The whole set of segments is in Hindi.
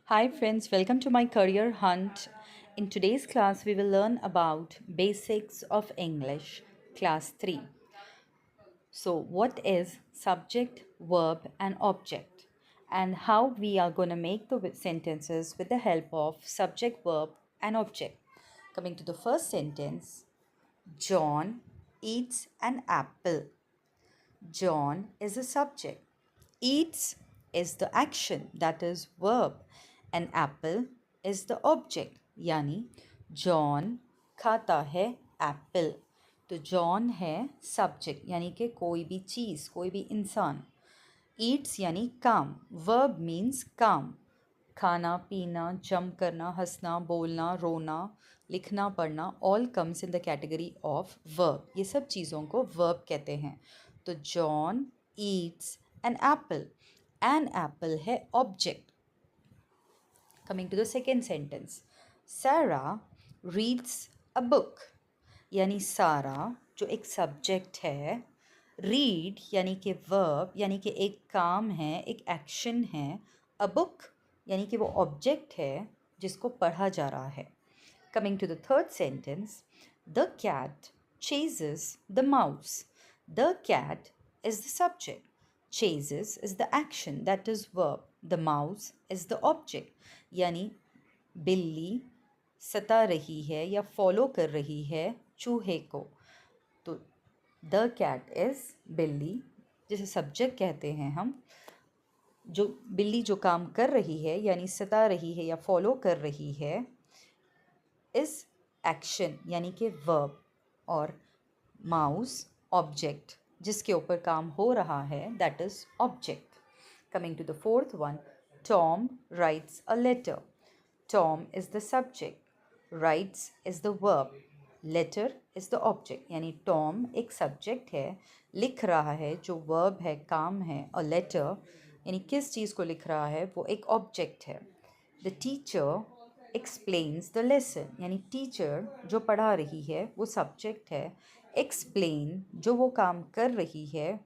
Hi friends, welcome to my career hunt. In today's class, we will learn about basics of English, class 3. So, what is subject, verb, and object, and how we are going to make the sentences with the help of subject, verb, and object. Coming to the first sentence, John eats an apple. John is a subject. Eats is the action, that is verb. An apple is the object, यानी जॉन खाता है एप्पल. तो जॉन है सब्जेक्ट यानी कि कोई भी चीज़, कोई भी इंसान. ईट्स यानी काम. वर्ब मीन्स काम. खाना, पीना, जंप करना, हंसना, बोलना, रोना, लिखना, पढ़ना, all comes in the category of verb. ये सब चीज़ों को वर्ब कहते हैं. तो John eats an apple. An apple है object. Coming to the second sentence, Sara reads a book. यानी सारा जो एक सब्जेक्ट है, रीड यानी कि वर्ब यानी कि एक काम है, एक एक्शन है. अ बुक यानी कि वो ऑब्जेक्ट है जिसको पढ़ा जा रहा है. Coming to the third sentence, the cat chases the mouse. The cat is the subject. Chases is the action, that is verb. The mouse is the object. यानी बिल्ली सता रही है या फॉलो कर रही है चूहे को. तो द कैट इज़ बिल्ली, जिसे सब्जेक्ट कहते हैं हम. जो बिल्ली जो काम कर रही है यानी सता रही है या फॉलो कर रही है, इज़ एक्शन यानी कि वर्ब. और माउस ऑब्जेक्ट जिसके ऊपर काम हो रहा है, that is object. Coming to the fourth one, Tom writes a letter. Tom is the subject, writes is the verb, letter is the object. यानी टॉम एक सब्जेक्ट है, लिख रहा है, जो वर्ब है, काम है. अ लेटर यानी किस चीज़ को लिख रहा है, वो एक ऑब्जेक्ट है. The teacher explains the lesson. यानी टीचर जो पढ़ा रही है वो सब्जेक्ट है. एक्सप्लेन जो वो काम कर रही है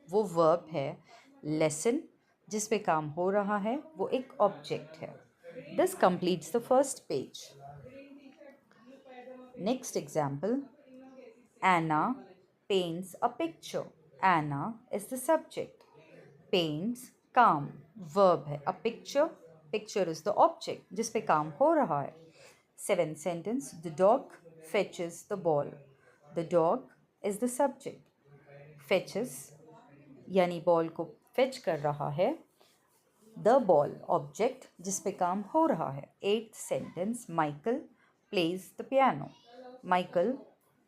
वो वर्ब है. लेसन जिस पे काम हो रहा है वो एक ऑब्जेक्ट है. This completes the first page. Next example, Anna paints a picture. Anna is the subject. Paints काम verb है. A picture, picture is the object जिस पे काम हो रहा है. Seventh sentence, the dog fetches the ball. The dog is the subject. Fetches यानी बॉल को fetch कर रहा है. The ball object जिस पे काम हो रहा है. Eighth sentence, Michael plays the piano. Michael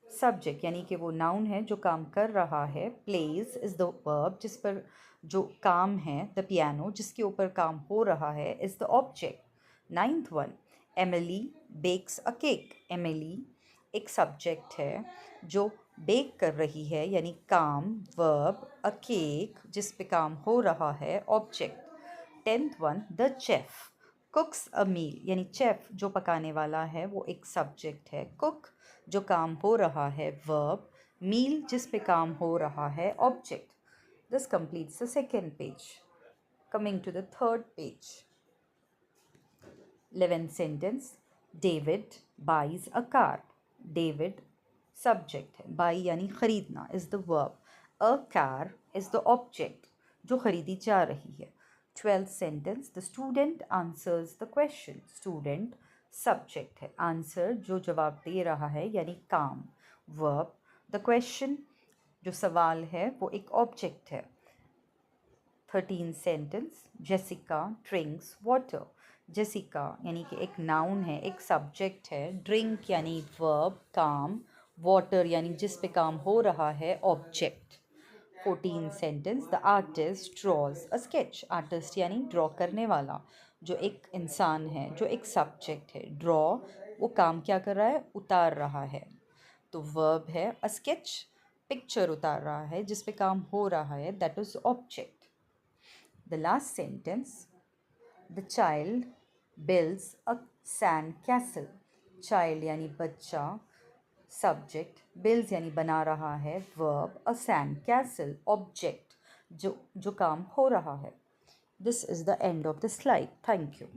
subject यानी कि वो नाउन है जो काम कर रहा है. प्लेज इज़ द वर्ब जिस पर जो काम है. द पियानो जिसके ऊपर काम हो रहा है is the object. Ninth one, Emily bakes a cake. Emily एक सब्जेक्ट है जो बेक कर रही है यानी काम, वर्ब. अ केक जिस पे काम हो रहा है, object. Tenth one, the chef cooks a meal. यानी चेफ जो पकाने वाला है वो एक सब्जेक्ट है. कुक जो काम हो रहा है, वर्ब. मील जिस पे काम हो रहा है, object. This completes the second page. Coming to the third page. 11th sentence, David buys a car. David subject है, बाई यानी खरीदना is the verb. A car is the object जो खरीदी जा रही है. 12th sentence, the student answers the question. Student subject है. आंसर जो जवाब दे रहा है यानी काम, वर्ब. द क्वेश्चन जो सवाल है वो एक ऑब्जेक्ट है. 13th sentence, Jessica drinks water. Jessica यानी कि एक नाउन है, एक सब्जेक्ट है. ड्रिंक यानी वर्ब, काम. वाटर यानी जिस पे काम हो रहा है, object. 14th sentence, the artist draws a sketch. Artist यानी ड्रॉ करने वाला जो एक इंसान है, जो एक सब्जेक्ट है. ड्रॉ वो काम क्या कर रहा है, उतार रहा है. तो वर्ब है. अ स्केच पिक्चर उतार रहा है जिस पे काम हो रहा है, that is object. The last sentence, the child builds a sand castle. Child यानी बच्चा, सब्जेक्ट. बिल्स यानी बना रहा है, वर्ब. अ सैंड कैसल ऑब्जेक्ट जो काम हो रहा है. This is the end of the slide. Thank you.